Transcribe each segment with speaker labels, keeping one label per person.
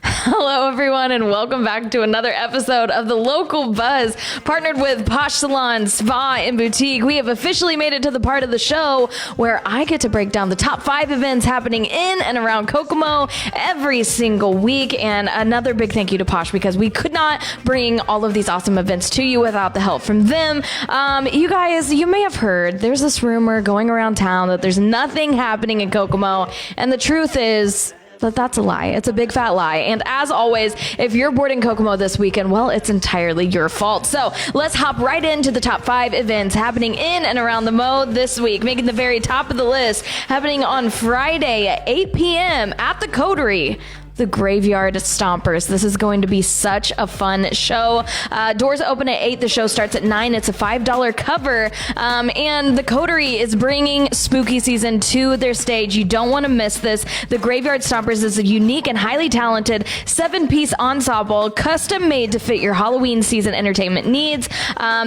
Speaker 1: Hello, everyone, and welcome back to another episode of The Local Buzz. Partnered with Posh Salon, Spa, and Boutique, we have officially made it to the part of the show where I get to break down the top 5 events happening in and around Kokomo every single week. And another big thank you to Posh, because we could not bring all of these awesome events to you without the help from them. You guys, you may have heard there's this rumor going around town that there's nothing happening in Kokomo, and the truth is that's a lie. It's a big fat lie. And as always, if you're bored in Kokomo this weekend, well, it's entirely your fault. So let's hop right into the top 5 events happening in and around the Mo this week. Making the very top of the list, happening on Friday at 8 p.m. at the Coterie, the Graveyard Stompers. This is going to be such a fun show. Doors open at 8. The show starts at 9. It's a $5 cover. And the Coterie is bringing spooky season to their stage. You don't want to miss this. The Graveyard Stompers is a unique and highly talented 7-piece ensemble, custom made to fit your Halloween season entertainment needs.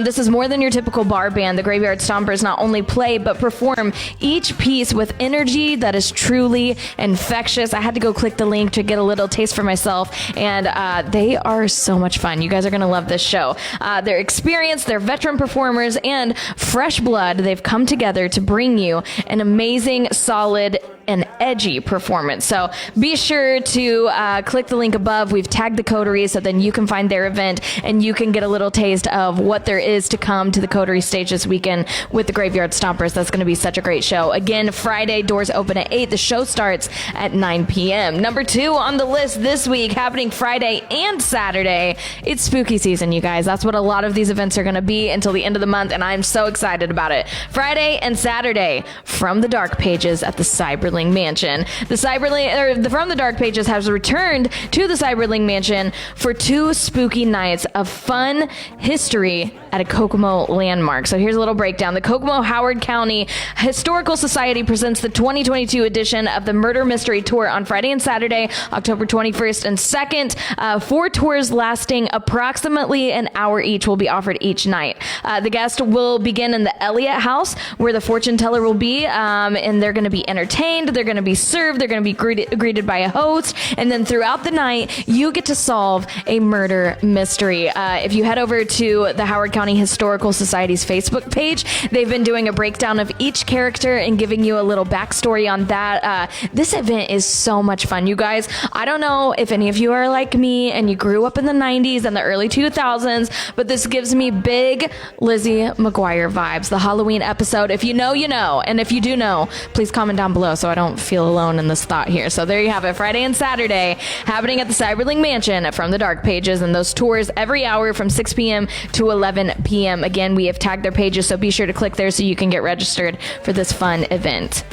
Speaker 1: This is more than your typical bar band. The Graveyard Stompers not only play, but perform each piece with energy that is truly infectious. I had to go click the link to get a little taste for myself, and they are so much fun. You guys are going to love this show. They're experienced, they're veteran performers, and fresh blood. They've come together to bring you an amazing, solid, and edgy performance. So be sure to click the link above. We've tagged the Coterie so then you can find their event and you can get a little taste of what there is to come to the Coterie stage this weekend with the Graveyard Stompers. That's going to be such a great show. Again, Friday, doors open at 8. The show starts at 9 p.m. Number 2 on the list this week, happening Friday and Saturday. It's spooky season, you guys. That's what a lot of these events are going to be until the end of the month, and I'm so excited about it. Friday and Saturday, From the Dark Pages at the Cyberling Mansion. The From the Dark Pages has returned to the Cyberling Mansion for 2 spooky nights of fun history at a Kokomo landmark. So here's a little breakdown. The Kokomo Howard County Historical Society presents the 2022 edition of the Murder Mystery Tour on Friday and Saturday, October 21st and 2nd. 4 tours lasting approximately an hour each will be offered each night. The guest will begin in the Elliott House, where the fortune teller will be, and they're going to be entertained, they're going to be served, they're going to be greeted by a host, and then throughout the night, you get to solve a murder mystery. If you head over to the Howard County Historical Society's Facebook page, they've been doing a breakdown of each character and giving you a little backstory on that. This event is so much fun, you guys. I don't know if any of you are like me and you grew up in the 90s and the early 2000s, but this gives me big Lizzie McGuire vibes. The Halloween episode, if you know, you know. And if you do know, please comment down below so I don't feel alone in this thought here. So there you have it, Friday and Saturday, happening at the Cyberling Mansion From the Dark Pages, and those tours every hour from 6 p.m. to 11 p.m. Again, we have tagged their pages, so be sure to click there so you can get registered for this fun event.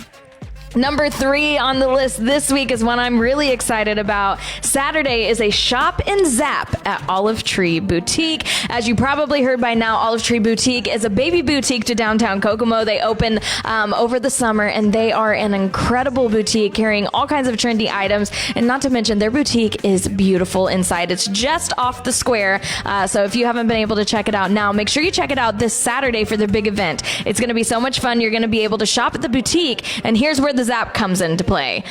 Speaker 1: Number 3 on the list this week is one I'm really excited about. Saturday is a shop and zap at Olive Tree Boutique. As you probably heard by now, Olive Tree Boutique is a baby boutique to downtown Kokomo. They opened over the summer, and they are an incredible boutique carrying all kinds of trendy items, and not to mention their boutique is beautiful inside. It's just off the square, so if you haven't been able to check it out now, make sure you check it out this Saturday for their big event. It's going to be so much fun. You're going to be able to shop at the boutique, and here's where the zap comes into play.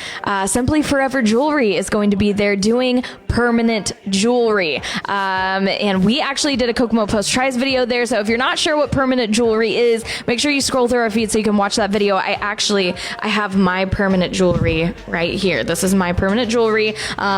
Speaker 1: Simply Forever Jewelry is going to be there doing permanent jewelry. And we actually did a Kokomo Post Tries video there, so if you're not sure what permanent jewelry is, make sure you scroll through our feed so you can watch that video. I have my permanent jewelry right here. This is my permanent jewelry.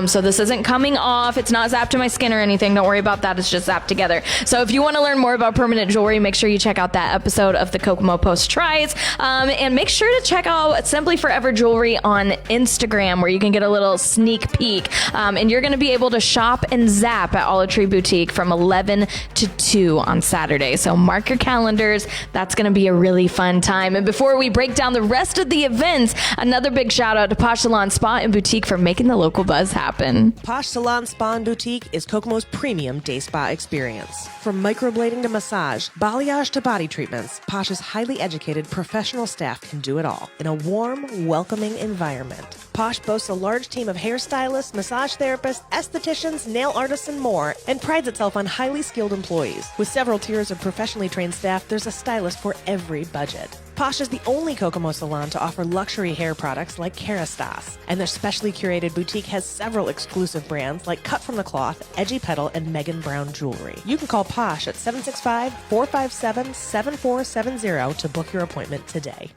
Speaker 1: So this isn't coming off. It's not zapped to my skin or anything. Don't worry about that. It's just zapped together. So if you want to learn more about permanent jewelry, make sure you check out that episode of the Kokomo Post Tries. And make sure to check out Simply Forever Jewelry on Instagram, where you can get a little sneak peek. And you're going to be able to shop and zap at Olive Tree Boutique from 11 to 2 on Saturday. So mark your calendars. That's going to be a really fun time. And before we break down the rest of the events, another big shout out to Posh Salon, Spa, and Boutique for making the local buzz happen.
Speaker 2: Posh Salon, Spa, and Boutique is Kokomo's premium day spa experience. From microblading to massage, balayage to body treatments, Posh's highly educated professional staff can do it all in a warm, welcoming environment. Posh boasts a large team of hairstylists, massage therapists, estheticians, nail artists, and more, and prides itself on highly skilled employees. With several tiers of professionally trained staff, there's a stylist for every budget. Posh is the only Kokomo salon to offer luxury hair products like Kerastase, and their specially curated boutique has several exclusive brands like Cut From The Cloth, Edgy Petal, and Megan Brown Jewelry. You can call Posh at 765-457-7470 to book your appointment today.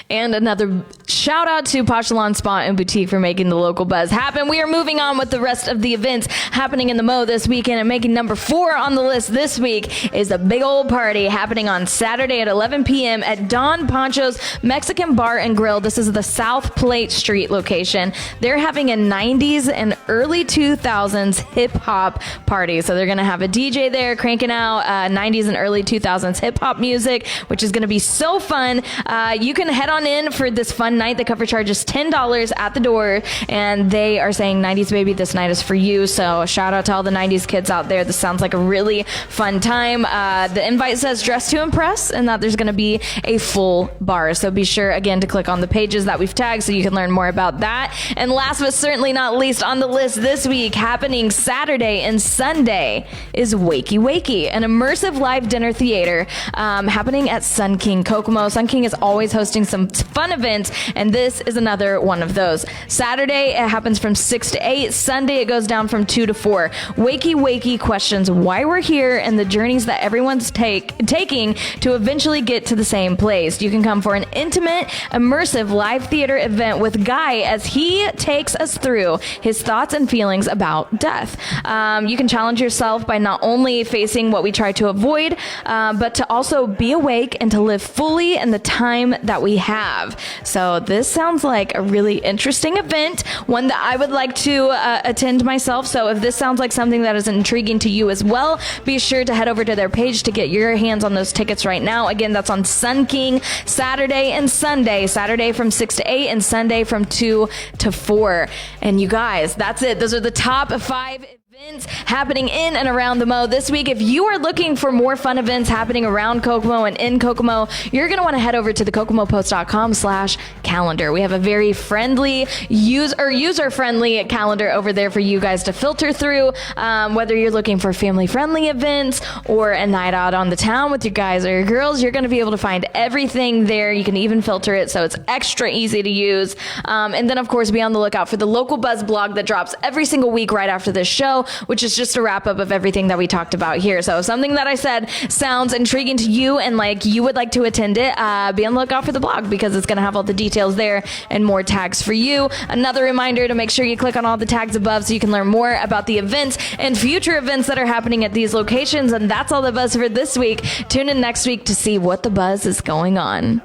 Speaker 1: And another shout out to Posh Salon Spa and Boutique for making the local buzz happen. We are moving on with the rest of the events happening in the Mo this weekend, and making number 4 on the list this week is a big old party happening on Saturday at 11 p.m. at Don Pancho's Mexican Bar and Grill. This is the South Plate Street location. They're having a 90s and early 2000s hip hop party. So they're going to have a DJ there cranking out 90s and early 2000s hip hop music, which is going to be so fun. You can head on in for this fun night. The cover charge is $10 at the door, and they are saying 90s baby, this night is for you. So shout out to all the 90s kids out there. This sounds like a really fun time. The invite says dress to impress, and that there's going to be a full bar. So be sure again to click on the pages that we've tagged so you can learn more about that. And last but certainly not least on the list this week, happening Saturday and Sunday, is Wakey Wakey, an immersive live dinner theater happening at Sun King Kokomo. Sun King is always hosting some fun events, and this is another one of those. Saturday, it happens from 6 to 8. Sunday, it goes down from 2 to 4. Wakey Wakey questions why we're here and the journeys that everyone's taking to eventually get to the same place. You can come for an intimate, immersive live theater event with Guy as he takes us through his thoughts and feelings about death. You can challenge yourself by not only facing what we try to avoid, but to also be awake and to live fully in the time that we have. So this sounds like a really interesting event, one that I would like to attend myself. So if this sounds like something that is intriguing to you as well, be sure to head over to their page to get your hands on those tickets right now. Again, that's on Sun King, Saturday and Sunday. Saturday from 6 to 8 and Sunday from 2 to 4. And you guys, that's it. Those are the top 5 events happening in and around the Mo this week. If you are looking for more fun events happening around Kokomo and in Kokomo, you're going to want to head over to the kokomopost.com/calendar. We have a very friendly, user-friendly calendar over there for you guys to filter through. Whether you're looking for family-friendly events or a night out on the town with your guys or your girls, you're going to be able to find everything there. You can even filter it so it's extra easy to use. And then, of course, be on the lookout for the Local Buzz blog that drops every single week right after this show, which is just a wrap up of everything that we talked about here. So if something that I said sounds intriguing to you and like you would like to attend it, be on the lookout for the blog because it's going to have all the details there and more tags for you. Another reminder to make sure you click on all the tags above so you can learn more about the events and future events that are happening at these locations. And that's all the buzz for this week. Tune in next week to see what the buzz is going on.